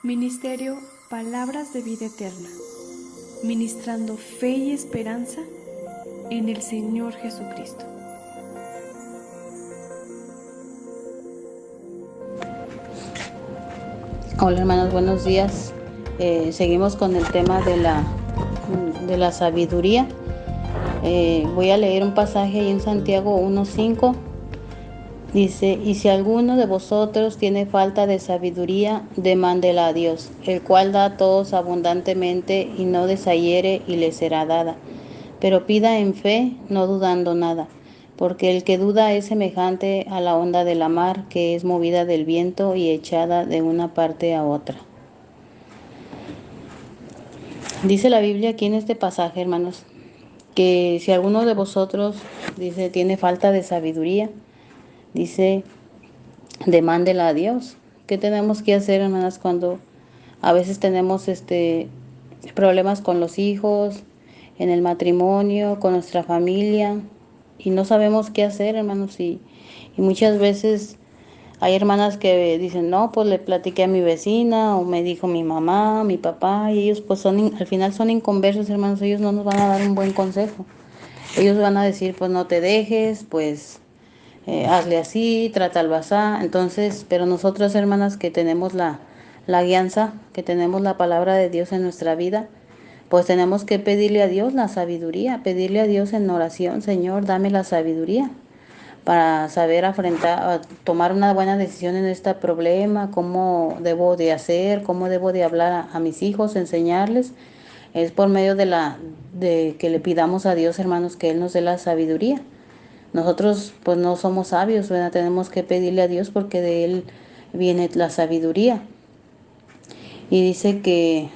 Ministerio Palabras de Vida Eterna, ministrando fe y esperanza en el Señor Jesucristo. Hola hermanos, buenos días. Seguimos con el tema de la sabiduría. Voy a leer un pasaje ahí en Santiago 1:5. Dice: y si alguno de vosotros tiene falta de sabiduría, demándela a Dios, el cual da a todos abundantemente y no desayere, y le será dada. Pero pida en fe, no dudando nada, porque el que duda es semejante a la onda de la mar, que es movida del viento y echada de una parte a otra. Dice la Biblia aquí en este pasaje, hermanos, que si alguno de vosotros, dice, tiene falta de sabiduría, dice, demándela a Dios. ¿Qué tenemos que hacer, hermanas, cuando a veces tenemos problemas con los hijos, en el matrimonio, con nuestra familia, y no sabemos qué hacer, hermanos? Y muchas veces hay hermanas que dicen: no, pues le platiqué a mi vecina, o me dijo mi mamá, mi papá, y ellos pues al final son inconversos, hermanos. Ellos no nos van a dar un buen consejo. Ellos van a decir: pues no te dejes, pues hazle así, trátalo así. Entonces, pero nosotras, hermanas, que tenemos la guianza, que tenemos la palabra de Dios en nuestra vida, pues tenemos que pedirle a Dios la sabiduría, pedirle a Dios en oración: Señor, dame la sabiduría para saber tomar una buena decisión en este problema, cómo debo de hacer, cómo debo de hablar a mis hijos, enseñarles. Es por medio de que le pidamos a Dios, hermanos, que Él nos dé la sabiduría. Nosotros pues no somos sabios, ¿verdad? Tenemos que pedirle a Dios, porque de Él viene la sabiduría. Y dice que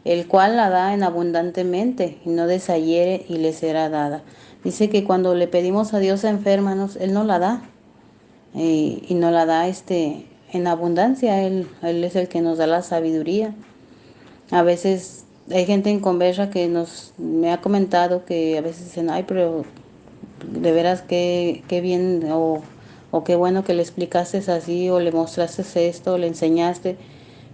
el cual la da en abundantemente, y no desayere, y le será dada. Dice que cuando le pedimos a Dios en fe, hermanos, Él nos la da, y nos la da en abundancia. Él es el que nos da la sabiduría. A veces hay gente inconversa que me ha comentado que a veces dicen: ay, pero de veras qué bien, o qué bueno que le explicaste así, o le mostraste esto, o le enseñaste.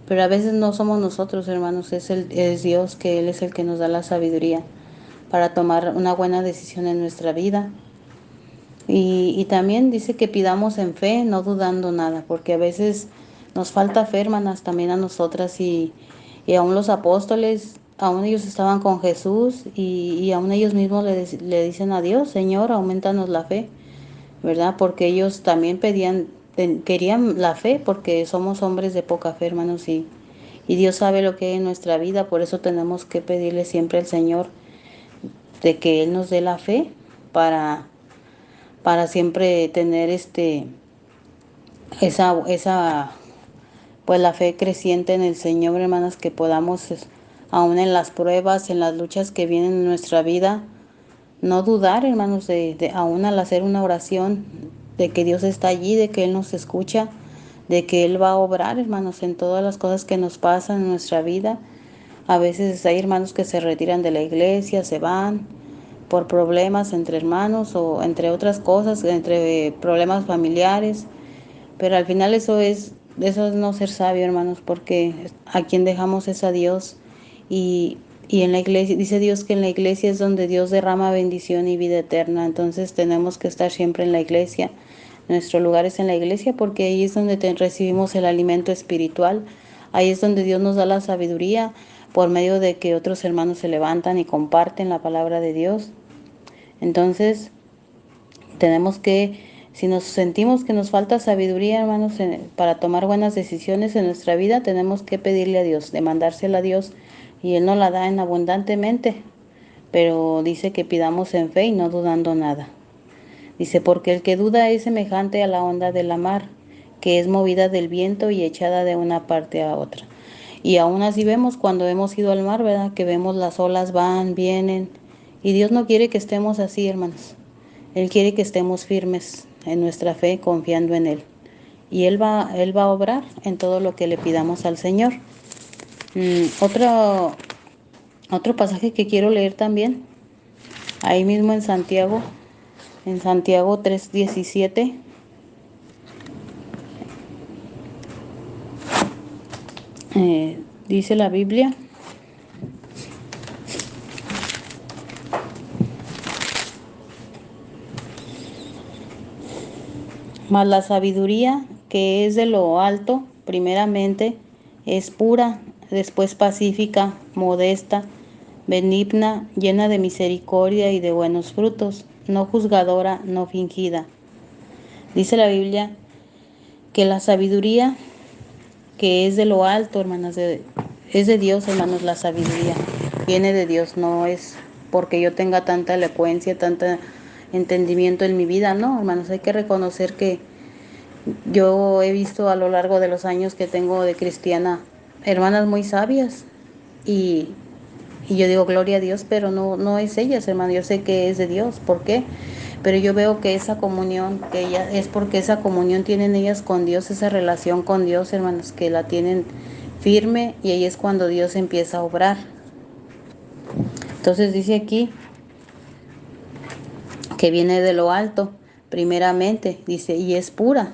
Pero a veces no somos nosotros, hermanos, es Dios, que Él es el que nos da la sabiduría para tomar una buena decisión en nuestra vida. Y también dice que pidamos en fe, no dudando nada, porque a veces nos falta fe, hermanas, también a nosotras. Y aún los apóstoles, aún ellos estaban con Jesús, y aún ellos mismos le dicen a Dios: Señor, aumentanos la fe, ¿verdad? Porque ellos también querían la fe, porque somos hombres de poca fe, hermanos, y Dios sabe lo que hay en nuestra vida. Por eso tenemos que pedirle siempre al Señor de que Él nos dé la fe para, para siempre tener esa pues la fe creciente en el Señor, hermanas, que podamos, aún en las pruebas, en las luchas que vienen en nuestra vida, no dudar, hermanos, aún al hacer una oración, de que Dios está allí, de que Él nos escucha, de que Él va a obrar, hermanos, en todas las cosas que nos pasan en nuestra vida. A veces hay hermanos que se retiran de la iglesia, se van por problemas entre hermanos, o entre otras cosas, entre problemas familiares. Pero al final eso es no ser sabio, hermanos, porque a quien dejamos es a Dios. Y en la iglesia, dice Dios que en la iglesia es donde Dios derrama bendición y vida eterna. Entonces tenemos que estar siempre en la iglesia. Nuestro lugar es en la iglesia, porque ahí es donde recibimos el alimento espiritual. Ahí es donde Dios nos da la sabiduría, por medio de que otros hermanos se levantan y comparten la palabra de Dios. Entonces, tenemos que, si nos sentimos que nos falta sabiduría, hermanos, para tomar buenas decisiones en nuestra vida, tenemos que pedirle a Dios, demandársela a Dios, y Él nos la da en abundantemente. Pero dice que pidamos en fe y no dudando nada. Dice: porque el que duda es semejante a la onda de la mar, que es movida del viento y echada de una parte a otra. Y aún así vemos, cuando hemos ido al mar, ¿verdad?, que vemos las olas van, vienen. Y Dios no quiere que estemos así, hermanos. Él quiere que estemos firmes en nuestra fe, confiando en Él. Y Él va a obrar en todo lo que le pidamos al Señor. Otro pasaje que quiero leer también, ahí mismo en Santiago 3:17. Dice la Biblia: mas la sabiduría que es de lo alto, primeramente, es pura, después pacífica, modesta, benigna, llena de misericordia y de buenos frutos, no juzgadora, no fingida. Dice la Biblia que la sabiduría que es de lo alto, hermanas, es de Dios, hermanos. La sabiduría viene de Dios, no es porque yo tenga tanta elocuencia, tanto entendimiento en mi vida, no, hermanos. Hay que reconocer que yo he visto a lo largo de los años que tengo de cristiana hermanas muy sabias, y, y yo digo gloria a Dios, pero no es ellas, hermano. Yo sé que es de Dios. ¿Por qué? Pero yo veo que esa comunión, que ellas, es porque esa comunión tienen ellas con Dios, esa relación con Dios, hermanos, que la tienen firme, y ahí es cuando Dios empieza a obrar. Entonces dice aquí que viene de lo alto, primeramente, dice, y es pura,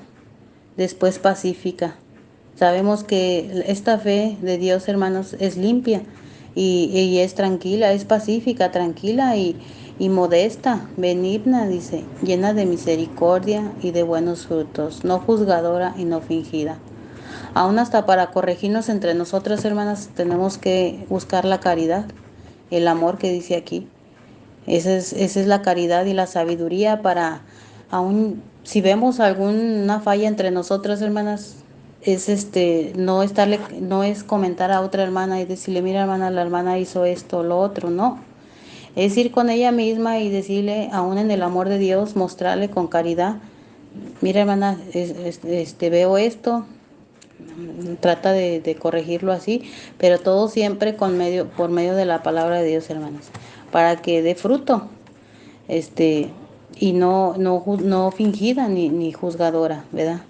después pacífica. Sabemos que esta fe de Dios, hermanos, es limpia y es tranquila, es pacífica, tranquila y modesta, benigna, dice, llena de misericordia y de buenos frutos, no juzgadora y no fingida. Aún hasta para corregirnos entre nosotras, hermanas, tenemos que buscar la caridad, el amor que dice aquí. Esa es la caridad y la sabiduría para, aún si vemos alguna falla entre nosotras, hermanas, es no es comentar a otra hermana y decirle, mira, hermana, la hermana hizo esto, lo otro, no. Es ir con ella misma y decirle, aún en el amor de Dios, mostrarle con caridad, mira, hermana, veo esto, trata de corregirlo así, pero todo siempre por medio de la palabra de Dios, hermanas, para que dé fruto, y no fingida ni juzgadora, ¿verdad?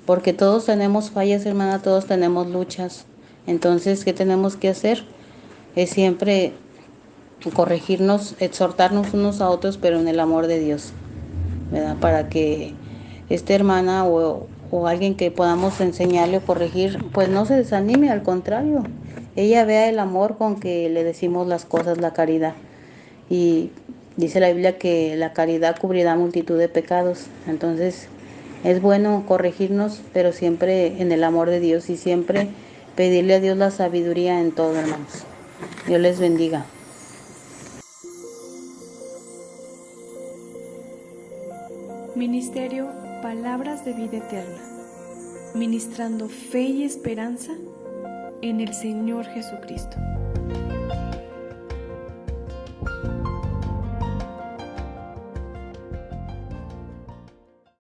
Porque todos tenemos fallas, hermana, todos tenemos luchas. Entonces, ¿qué tenemos que hacer? Es siempre corregirnos, exhortarnos unos a otros, pero en el amor de Dios, ¿verdad? Para que esta hermana o alguien que podamos enseñarle o corregir, pues no se desanime, al contrario, ella vea el amor con que le decimos las cosas, la caridad. Y dice la Biblia que la caridad cubrirá multitud de pecados. Entonces es bueno corregirnos, pero siempre en el amor de Dios, y siempre pedirle a Dios la sabiduría en todo, hermanos. Dios les bendiga. Ministerio Palabras de Vida Eterna, ministrando fe y esperanza en el Señor Jesucristo.